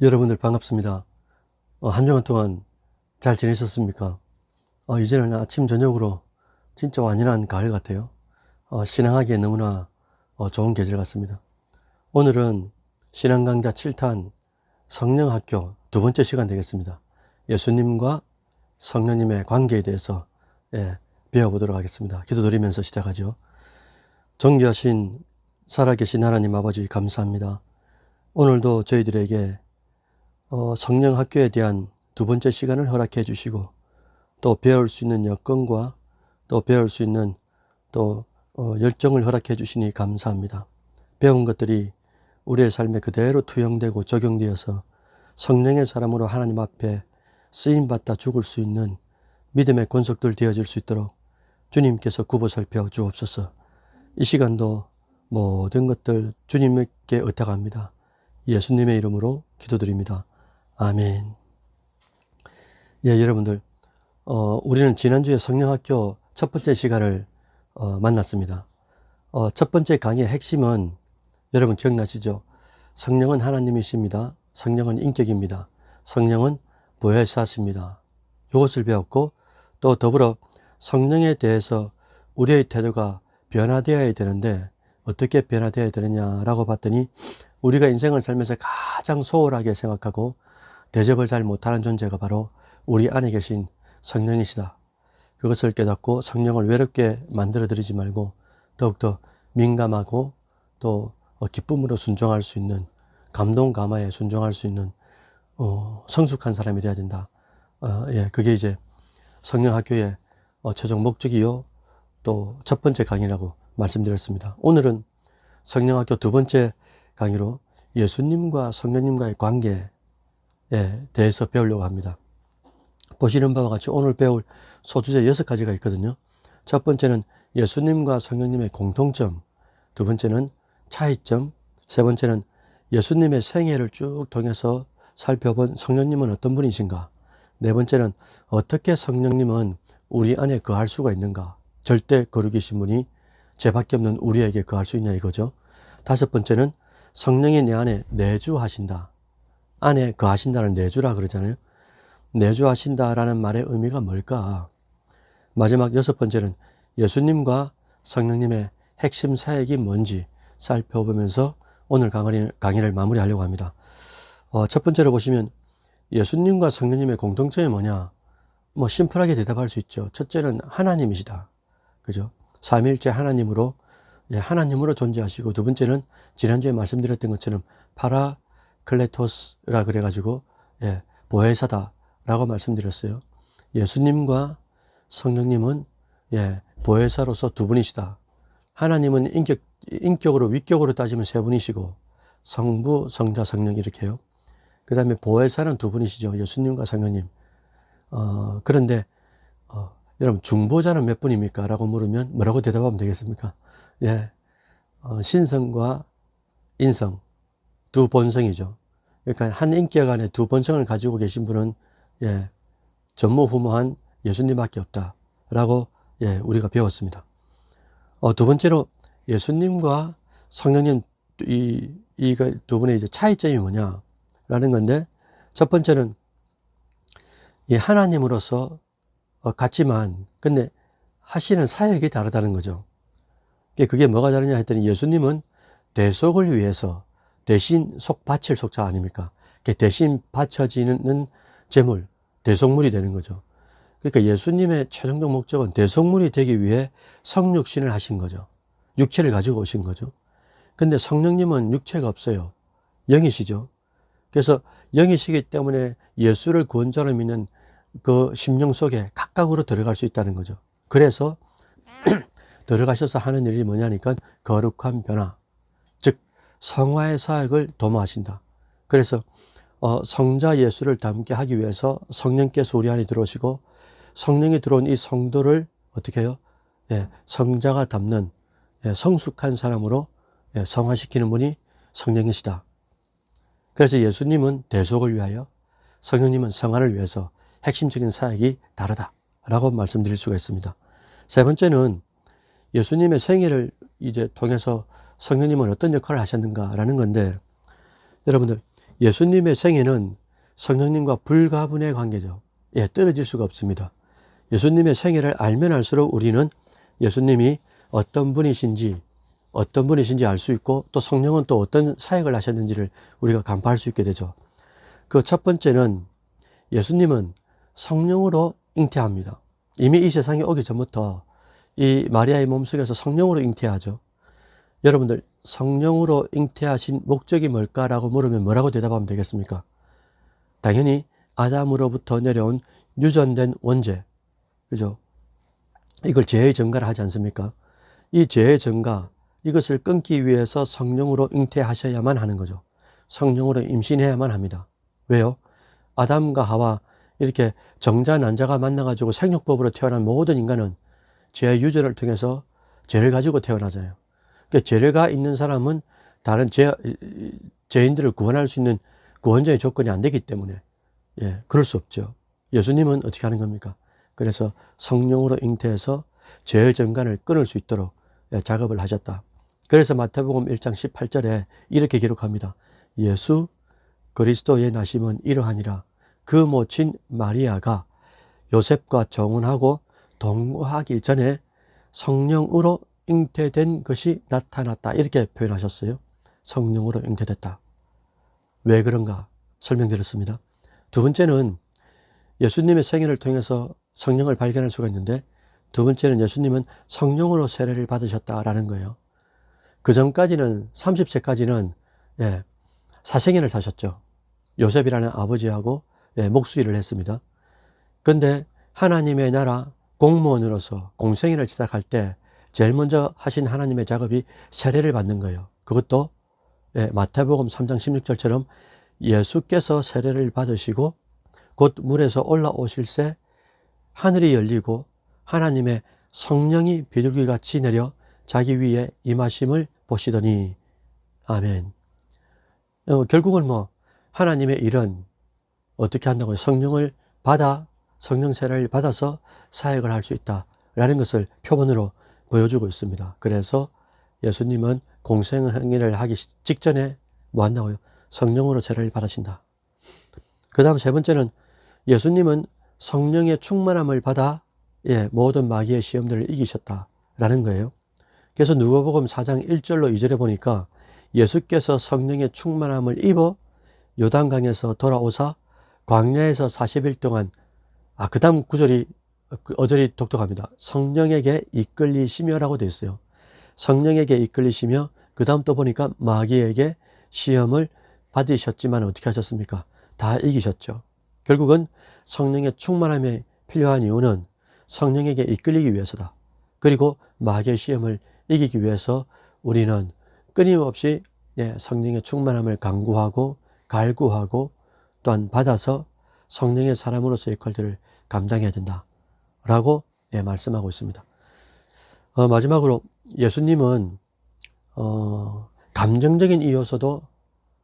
여러분들 반갑습니다. 한 주간 동안 잘 지내셨습니까? 이제는 아침 저녁으로 진짜 완연한 가을 같아요. 신앙하기에 너무나 좋은 계절 같습니다. 오늘은 신앙강좌 7탄 성령학교 두 번째 시간 되겠습니다. 예수님과 성령님의 관계에 대해서 배워보도록 하겠습니다. 기도드리면서 시작하죠. 존귀하신 살아계신 하나님 아버지 감사합니다. 오늘도 저희들에게 성령학교에 대한 두 번째 시간을 허락해 주시고 또 배울 수 있는 여건과 또 배울 수 있는 또 열정을 허락해 주시니 감사합니다. 배운 것들이 우리의 삶에 그대로 투영되고 적용되어서 성령의 사람으로 하나님 앞에 쓰임받다 죽을 수 있는 믿음의 권속들 되어질 수 있도록 주님께서 굽어 살펴 주옵소서. 이 시간도 모든 것들 주님께 의탁합니다. 예수님의 이름으로 기도드립니다. 아멘. 여러분들, 우리는 지난주에 성령학교 첫 번째 시간을 만났습니다. 첫 번째 강의의 핵심은 여러분 기억나시죠? 성령은 하나님이십니다. 성령은 인격입니다. 성령은 보혜사십니다. 이것을 배웠고, 또 더불어 성령에 대해서 우리의 태도가 변화되어야 되는데 어떻게 변화되어야 되느냐라고 봤더니 우리가 인생을 살면서 가장 소홀하게 생각하고 대접을 잘 못하는 존재가 바로 우리 안에 계신 성령이시다. 그것을 깨닫고 성령을 외롭게 만들어드리지 말고 더욱더 민감하고 또 기쁨으로 순종할 수 있는, 감동 감화에 순종할 수 있는 성숙한 사람이 되어야 된다. 그게 이제 성령학교의 최종 목적이요 또 첫 번째 강의라고 말씀드렸습니다. 오늘은 성령학교 두 번째 강의로 예수님과 성령님과의 관계에 대해서 배우려고 합니다. 보시는 바와 같이 오늘 배울 소주제 6가지가 있거든요. 첫 번째는 예수님과 성령님의 공통점, 두 번째는 차이점, 세 번째는 예수님의 생애를 쭉 통해서 살펴본 성령님은 어떤 분이신가, 네 번째는 어떻게 성령님은 우리 안에 거할 수가 있는가, 절대 거룩이신 분이 죄밖에 없는 우리에게 거할 수 있냐 이거죠. 다섯 번째는 성령이 내 안에 내주하신다. 안에 거하신다는 내주라 그러잖아요. 내주하신다라는 말의 의미가 뭘까? 마지막 여섯 번째는 예수님과 성령님의 핵심 사역이 뭔지 살펴보면서 오늘 강의를 마무리하려고 합니다. 첫 번째로 보시면 예수님과 성령님의 공통점이 뭐냐? 심플하게 대답할 수 있죠. 첫째는 하나님이시다. 그죠? 삼위일체 하나님으로 존재하시고, 두 번째는 지난주에 말씀드렸던 것처럼 파라클레토스라 그래가지고 보혜사다라고 말씀드렸어요. 예수님과 성령님은 보혜사로서 두 분이시다. 하나님은 인격으로 위격으로 따지면 세 분이시고 성부, 성자, 성령 이렇게요. 그 다음에 보혜사는 두 분이시죠. 예수님과 성령님. 그런데 여러분 중보자는 몇 분입니까? 라고 물으면 뭐라고 대답하면 되겠습니까? 신성과 인성, 두 본성이죠. 그러니까 한 인격 안에 두 본성을 가지고 계신 분은 전무후무한 예수님밖에 없다라고 우리가 배웠습니다. 두 번째로 예수님과 성령님 이 두 분의 이제 차이점이 뭐냐라는 건데, 첫 번째는 하나님으로서 같지만 근데 하시는 사역이 다르다는 거죠. 그게 뭐가 다르냐 했더니 예수님은 대속을 위해서 대신 바칠 속자 아닙니까? 대신 바쳐지는 제물, 대속물이 되는 거죠. 그러니까 예수님의 최종적 목적은 대속물이 되기 위해 성육신을 하신 거죠. 육체를 가지고 오신 거죠. 근데 성령님은 육체가 없어요. 영이시죠. 그래서 영이시기 때문에 예수를 구원자로 믿는 그 심령 속에 각각으로 들어갈 수 있다는 거죠. 그래서 들어가셔서 하는 일이 뭐냐니까 거룩한 변화, 즉 성화의 사역을 도모하신다. 그래서 성자 예수를 닮게 하기 위해서 성령께서 우리 안에 들어오시고, 성령이 들어온 이 성도를 어떻게 해요? 성자가 닮는 성숙한 사람으로 성화시키는 분이 성령이시다. 그래서 예수님은 대속을 위하여, 성령님은 성화를 위해서 핵심적인 사역이 다르다라고 말씀드릴 수가 있습니다. 세 번째는 예수님의 생애를 이제 통해서 성령님은 어떤 역할을 하셨는가라는 건데, 여러분들 예수님의 생애는 성령님과 불가분의 관계죠. 예, 떨어질 수가 없습니다. 예수님의 생애를 알면 알수록 우리는 예수님이 어떤 분이신지 알 수 있고, 또 성령은 또 어떤 사역을 하셨는지를 우리가 간파할 수 있게 되죠. 그 첫 번째는 예수님은 성령으로 잉태합니다. 이미 이 세상에 오기 전부터 이 마리아의 몸속에서 성령으로 잉태하죠. 여러분들, 성령으로 잉태하신 목적이 뭘까라고 물으면 뭐라고 대답하면 되겠습니까? 당연히 아담으로부터 내려온 유전된 원죄, 그죠? 이걸 죄의 전가를 하지 않습니까? 이 죄의 전가, 이것을 끊기 위해서 성령으로 잉태하셔야만 하는 거죠. 성령으로 임신해야만 합니다. 왜요? 아담과 하와, 이렇게 정자 난자가 만나가지고 생육법으로 태어난 모든 인간은 죄의 유전을 통해서 죄를 가지고 태어나잖아요. 그러니까 죄가 있는 사람은 다른 죄인들을 구원할 수 있는 구원자의 조건이 안 되기 때문에, 예, 그럴 수 없죠. 예수님은 어떻게 하는 겁니까? 그래서 성령으로 잉태해서 죄의 전간을 끊을 수 있도록, 예, 작업을 하셨다. 그래서 마태복음 1장 18절에 이렇게 기록합니다. 예수 그리스도의 나심은 이러하니라. 그 모친 마리아가 요셉과 정혼하고 동거하기 전에 성령으로 잉태된 것이 나타났다. 이렇게 표현하셨어요. 성령으로 잉태됐다. 왜 그런가 설명드렸습니다. 두 번째는 예수님의 생애를 통해서 성령을 발견할 수가 있는데, 두 번째는 예수님은 성령으로 세례를 받으셨다라는 거예요. 그 전까지는 30세까지는, 예, 사생애를 사셨죠. 요셉이라는 아버지하고, 예, 목수일을 했습니다. 그런데 하나님의 나라 공무원으로서 공생애를 시작할 때 제일 먼저 하신 하나님의 작업이 세례를 받는 거예요. 그것도, 예, 마태복음 3장 16절처럼 예수께서 세례를 받으시고 곧 물에서 올라오실새 하늘이 열리고 하나님의 성령이 비둘기같이 내려 자기 위에 임하심을 보시더니. 아멘. 결국은 하나님의 일은 어떻게 한다고요? 성령을 받아, 성령 세례를 받아서 사역을 할 수 있다라는 것을 표본으로 보여주고 있습니다. 그래서 예수님은 공생애를 하기 직전에 뭐 한다고요? 성령으로 세례를 받으신다. 그 다음 세 번째는 예수님은 성령의 충만함을 받아, 예, 모든 마귀의 시험들을 이기셨다라는 거예요. 그래서 누가복음 4장 1절로 2절에 보니까 예수께서 성령의 충만함을 입어 요단강에서 돌아오사 광야에서 40일 동안, 그 다음 구절이, 어절이 독특합니다. 성령에게 이끌리시며라고 되어 있어요. 성령에게 이끌리시며, 그 다음 또 보니까 마귀에게 시험을 받으셨지만 어떻게 하셨습니까? 다 이기셨죠. 결국은 성령의 충만함이 필요한 이유는 성령에게 이끌리기 위해서다. 그리고 마귀의 시험을 이기기 위해서 우리는 끊임없이, 예, 성령의 충만함을 강구하고 갈구하고 또한 받아서 성령의 사람으로서의 역할들을 감당해야 된다라고, 예, 말씀하고 있습니다. 마지막으로 예수님은 감정적인 이 요소도,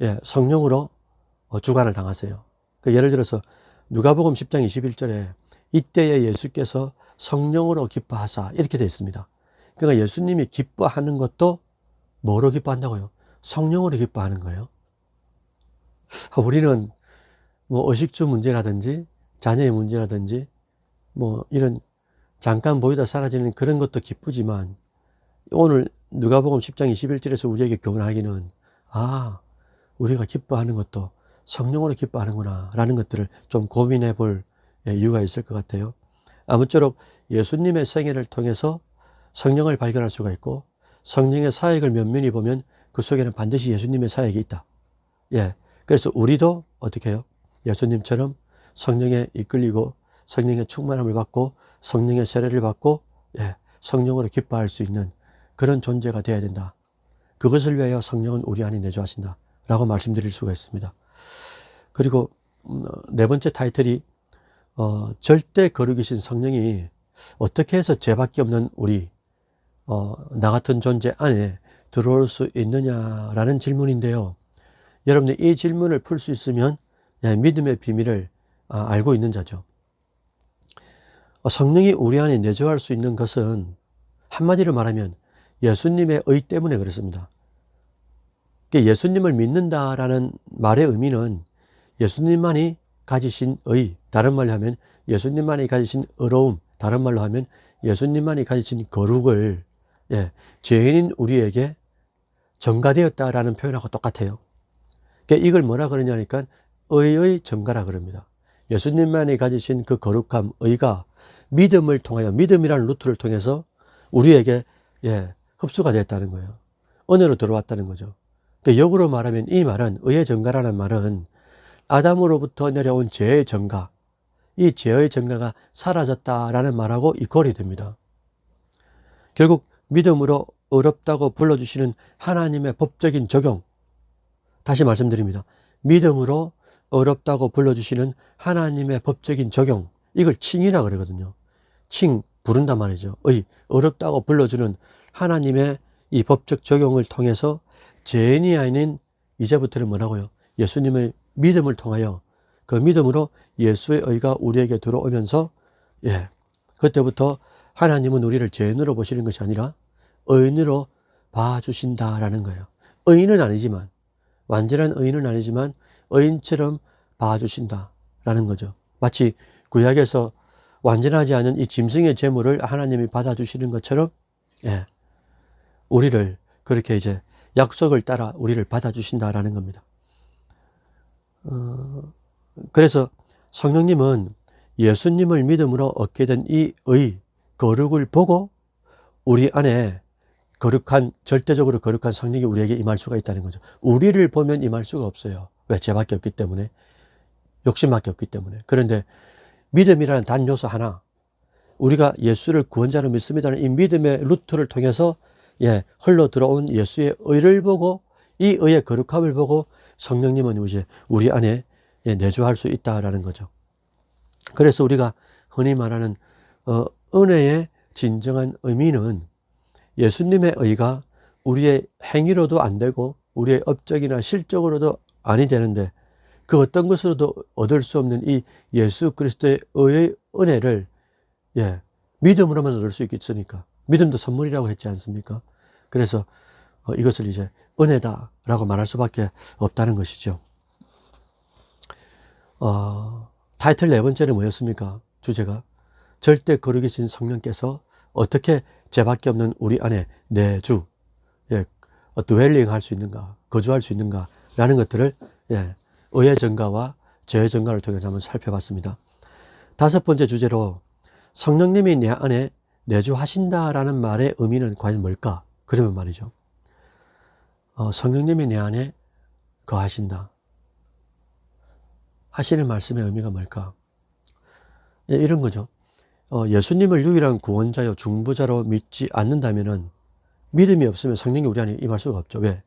예, 성령으로 주관을 당하세요. 예를 들어서 누가복음 10장 21절에 이때에 예수께서 성령으로 기뻐하사 이렇게 되어 있습니다. 그러니까 예수님이 기뻐하는 것도 뭐로 기뻐한다고요? 성령으로 기뻐하는 거예요. 우리는 의식주 문제라든지 자녀의 문제라든지 이런 잠깐 보이다 사라지는 그런 것도 기쁘지만, 오늘 누가복음 10장 21절에서 우리에게 교훈하기는, 우리가 기뻐하는 것도 성령으로 기뻐하는구나 라는 것들을 좀 고민해 볼 이유가 있을 것 같아요. 아무쪼록 예수님의 생애를 통해서 성령을 발견할 수가 있고, 성령의 사역을 면면히 보면 그 속에는 반드시 예수님의 사역이 있다. 예, 그래서 우리도 어떻게 해요? 예수님처럼 성령에 이끌리고 성령의 충만함을 받고 성령의 세례를 받고, 예, 성령으로 기뻐할 수 있는 그런 존재가 되어야 된다. 그것을 위하여 성령은 우리 안에 내주하신다 라고 말씀드릴 수가 있습니다. 그리고 네 번째 타이틀이 절대 거룩이신 성령이 어떻게 해서 죄밖에 없는 우리, 나 같은 존재 안에 들어올 수 있느냐라는 질문인데요. 여러분들 이 질문을 풀 수 있으면, 예, 믿음의 비밀을 알고 있는 자죠. 성령이 우리 안에 내주할 수 있는 것은 한마디로 말하면 예수님의 의 때문에 그렇습니다. 예수님을 믿는다라는 말의 의미는 예수님만이 가지신 의, 다른 말로 하면 예수님만이 가지신 의로움, 다른 말로 하면 예수님만이 가지신 거룩을 죄인인 우리에게 전가되었다라는 표현하고 똑같아요. 이걸 뭐라 그러냐니까 의의 전가라 그럽니다. 예수님만이 가지신 그 거룩함, 의가 믿음을 통하여, 믿음이라는 루트를 통해서 우리에게 흡수가 됐다는 거예요. 은혜로 들어왔다는 거죠. 역으로 말하면 이 말은, 의의 전가라는 말은 아담으로부터 내려온 죄의 전가, 이 죄의 전가가 사라졌다라는 말하고 이퀄이 됩니다. 결국 믿음으로 의롭다고 불러주시는 하나님의 법적인 적용, 다시 말씀드립니다. 믿음으로 의롭다고 불러주시는 하나님의 법적인 적용, 이걸 칭이라 그러거든요. 칭, 부른단 말이죠. 의롭다고 불러주는 하나님의 이 법적 적용을 통해서 죄인이 아닌 이제부터는 뭐라고요? 예수님의 믿음을 통하여 그 믿음으로 예수의 의가 우리에게 들어오면서 그때부터 하나님은 우리를 죄인으로 보시는 것이 아니라 의인으로 봐주신다라는 거예요. 의인은 아니지만, 완전한 의인은 아니지만 의인처럼 봐주신다라는 거죠. 마치 구약에서 완전하지 않은 이 짐승의 제물을 하나님이 받아주시는 것처럼 우리를 그렇게 이제 약속을 따라 우리를 받아주신다라는 겁니다. 그래서 성령님은 예수님을 믿음으로 얻게 된 이 의, 거룩을 보고 우리 안에 거룩한, 절대적으로 거룩한 성령이 우리에게 임할 수가 있다는 거죠. 우리를 보면 임할 수가 없어요. 왜? 죄밖에 없기 때문에, 욕심밖에 없기 때문에. 그런데 믿음이라는 단 요소 하나, 우리가 예수를 구원자로 믿습니다는 이 믿음의 루트를 통해서 흘러 들어온 예수의 의를 보고, 이 의의 거룩함을 보고 성령님은 이제 우리 안에 내주할 수 있다라는 거죠. 그래서 우리가 흔히 말하는 은혜의 진정한 의미는 예수님의 의가 우리의 행위로도 안 되고 우리의 업적이나 실적으로도 아니 되는데, 그 어떤 것으로도 얻을 수 없는 이 예수 그리스도의 의의 은혜를 믿음으로만 얻을 수 있겠으니까, 믿음도 선물이라고 했지 않습니까? 그래서 이것을 이제 은혜다라고 말할 수밖에 없다는 것이죠. 타이틀 네 번째는 뭐였습니까? 주제가 절대 거룩이신 성령께서 어떻게 죄밖에 없는 우리 안에 내주, 드웰링 할 수 있는가, 거주할 수 있는가 라는 것들을 의의 전가와 죄의 전가를 통해서 한번 살펴봤습니다. 다섯 번째 주제로 성령님이 내 안에 내주하신다라는 말의 의미는 과연 뭘까? 그러면 말이죠, 성령님이 내 안에 거하신다 하시는 말씀의 의미가 뭘까? 이런 거죠. 예수님을 유일한 구원자요 중보자로 믿지 않는다면은, 믿음이 없으면 성령이 우리 안에 임할 수가 없죠. 왜?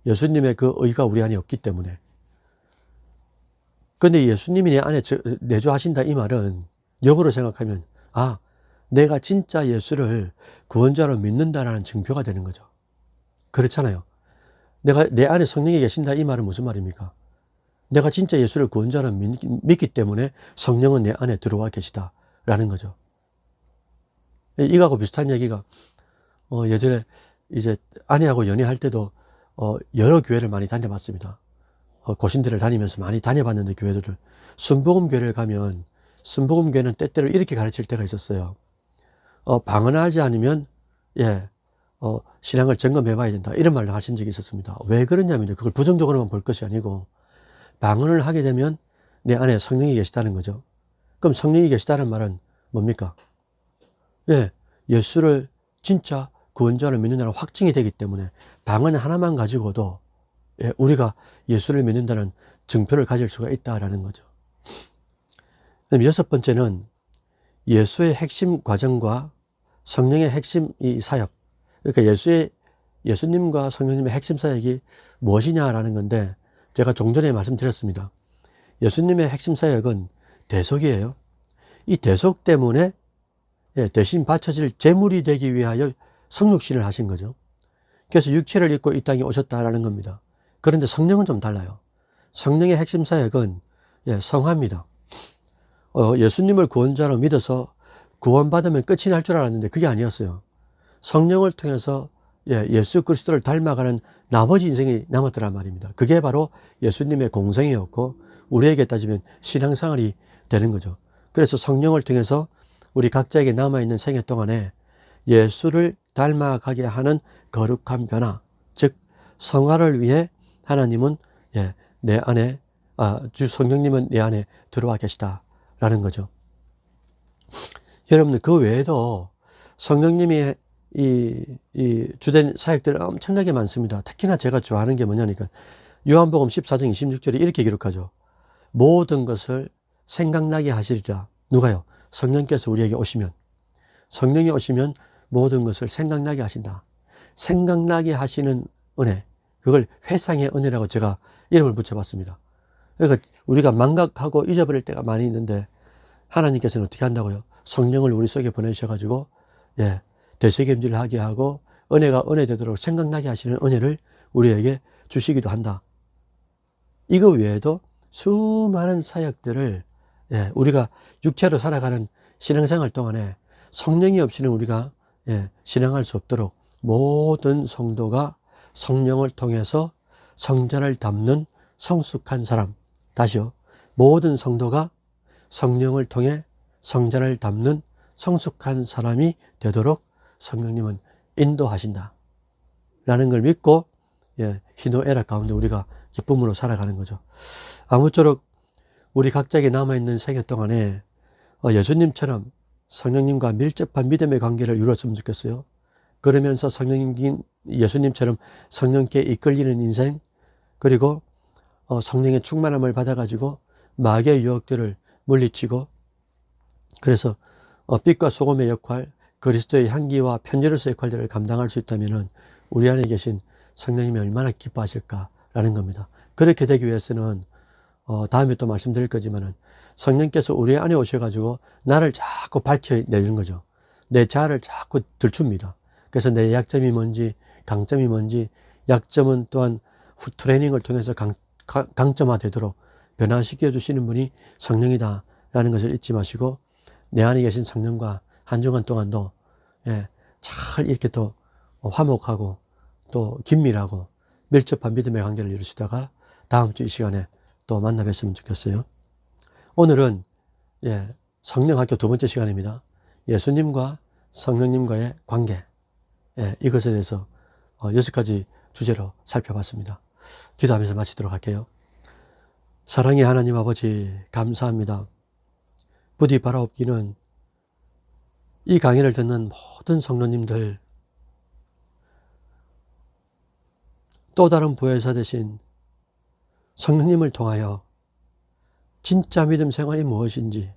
예수님의 그 의가 우리 안에 없기 때문에. 그런데 예수님이 내 안에 내주하신다 이 말은 역으로 생각하면, 내가 진짜 예수를 구원자로 믿는다라는 증표가 되는 거죠. 그렇잖아요. 내 안에 성령이 계신다 이 말은 무슨 말입니까? 내가 진짜 예수를 구원자로 믿기 때문에 성령은 내 안에 들어와 계시다라는 거죠. 이거하고 비슷한 얘기가, 예전에 이제 아내하고 연애할 때도 여러 교회를 많이 다녀봤습니다. 고신대를 다니면서 많이 다녀봤는데, 교회들을, 순복음교회를 가면 순복음교회는 때때로 이렇게 가르칠 때가 있었어요. 방언하지 않으면 신앙을 점검해 봐야 된다, 이런 말을 하신 적이 있었습니다. 왜 그러냐면 그걸 부정적으로만 볼 것이 아니고, 방언을 하게 되면 내 안에 성령이 계시다는 거죠. 그럼 성령이 계시다는 말은 뭡니까? 예수를 진짜 구원자로 믿는다는 확증이 되기 때문에 방언 하나만 가지고도 우리가 예수를 믿는다는 증표를 가질 수가 있다라는 거죠. 그럼 여섯 번째는 예수의 핵심 과정과 성령의 핵심 이 사역, 그러니까 예수님과 성령님의 핵심 사역이 무엇이냐라는 건데, 제가 종전에 말씀드렸습니다. 예수님의 핵심 사역은 대속이에요. 이 대속 때문에 대신 바쳐질 제물이 되기 위하여 성육신을 하신 거죠. 그래서 육체를 입고 이 땅에 오셨다라는 겁니다. 그런데 성령은 좀 달라요. 성령의 핵심 사역은 성화입니다. 예수님을 구원자로 믿어서 구원받으면 끝이 날 줄 알았는데 그게 아니었어요. 성령을 통해서 예수 그리스도를 닮아가는 나머지 인생이 남았더란 말입니다. 그게 바로 예수님의 공생이었고 우리에게 따지면 신앙생활이 되는 거죠. 그래서 성령을 통해서 우리 각자에게 남아있는 생애 동안에 예수를 닮아가게 하는 거룩한 변화, 즉 성화를 위해 하나님은 내 안에 주 성령님은 내 안에 들어와 계시다라는 거죠. 여러분들 그 외에도 성령님이 이 주된 사역들은 엄청나게 많습니다. 특히나 제가 좋아하는 게 뭐냐니까 요한복음 14장 26절에 이렇게 기록하죠. 모든 것을 생각나게 하시리라. 누가요? 성령께서 우리에게 오시면, 성령이 오시면 모든 것을 생각나게 하신다. 생각나게 하시는 은혜, 그걸 회상의 은혜라고 제가 이름을 붙여봤습니다. 그러니까 우리가 망각하고 잊어버릴 때가 많이 있는데 하나님께서는 어떻게 한다고요? 성령을 우리 속에 보내셔가지고 되새김질을 하게 하고 은혜가 은혜 되도록 생각나게 하시는 은혜를 우리에게 주시기도 한다. 이거 외에도 수많은 사역들을 우리가 육체로 살아가는 신앙생활 동안에 성령이 없이는 우리가 신앙할 수 없도록 모든 성도가 성령을 통해서 성전을 담는 성숙한 사람. 다시요. 모든 성도가 성령을 통해 성전을 담는 성숙한 사람이 되도록 성령님은 인도하신다 라는 걸 믿고 희노애락 가운데 우리가 기쁨으로 살아가는 거죠. 아무쪼록 우리 각자에게 남아있는 생애 동안에 예수님처럼 성령님과 밀접한 믿음의 관계를 이루었으면 좋겠어요. 그러면서 예수님처럼 성령께 이끌리는 인생, 그리고 성령의 충만함을 받아가지고 마귀의 유혹들을 물리치고, 그래서 빛과 소금의 역할, 그리스도의 향기와 편지로서의 역할들을 감당할 수 있다면 우리 안에 계신 성령님이 얼마나 기뻐하실까라는 겁니다. 그렇게 되기 위해서는 다음에 또 말씀드릴 거지만은 성령께서 우리 안에 오셔가지고 나를 자꾸 밝혀내는 거죠. 내 자아를 자꾸 들춥니다. 그래서 내 약점이 뭔지, 강점이 뭔지, 약점은 또한 트레이닝을 통해서 강점화되도록 변화시켜 주시는 분이 성령이다라는 것을 잊지 마시고 내 안에 계신 성령과 한 주간 동안도 잘 이렇게 또 화목하고 또 긴밀하고 밀접한 믿음의 관계를 이루시다가 다음 주 이 시간에 또 만나 뵀으면 좋겠어요. 오늘은 성령학교 두 번째 시간입니다. 예수님과 성령님과의 관계, 이것에 대해서 6가지 주제로 살펴봤습니다. 기도하면서 마치도록 할게요. 사랑의 하나님 아버지, 감사합니다. 부디 바라옵기는 이 강의를 듣는 모든 성도님들, 또 다른 보혜사 되신 성령님을 통하여 진짜 믿음 생활이 무엇인지,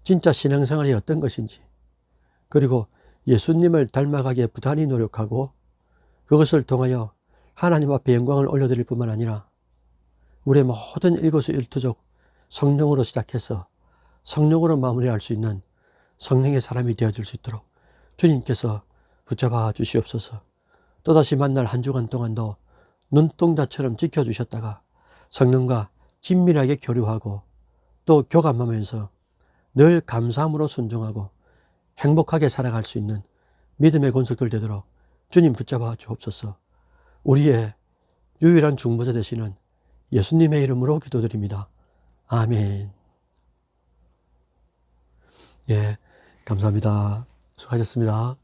진짜 신앙생활이 어떤 것인지, 그리고 예수님을 닮아가기에 부단히 노력하고 그것을 통하여 하나님 앞에 영광을 올려드릴 뿐만 아니라 우리의 모든 일거수일투족 성령으로 시작해서 성령으로 마무리할 수 있는 성령의 사람이 되어줄 수 있도록 주님께서 붙잡아 주시옵소서. 또다시 만날 한 주간 동안도 눈동자처럼 지켜주셨다가 성령과 긴밀하게 교류하고 또 교감하면서 늘 감사함으로 순종하고 행복하게 살아갈 수 있는 믿음의 권속들 되도록 주님 붙잡아 주옵소서. 우리의 유일한 중보자 되시는 예수님의 이름으로 기도드립니다. 아멘. 감사합니다. 수고하셨습니다.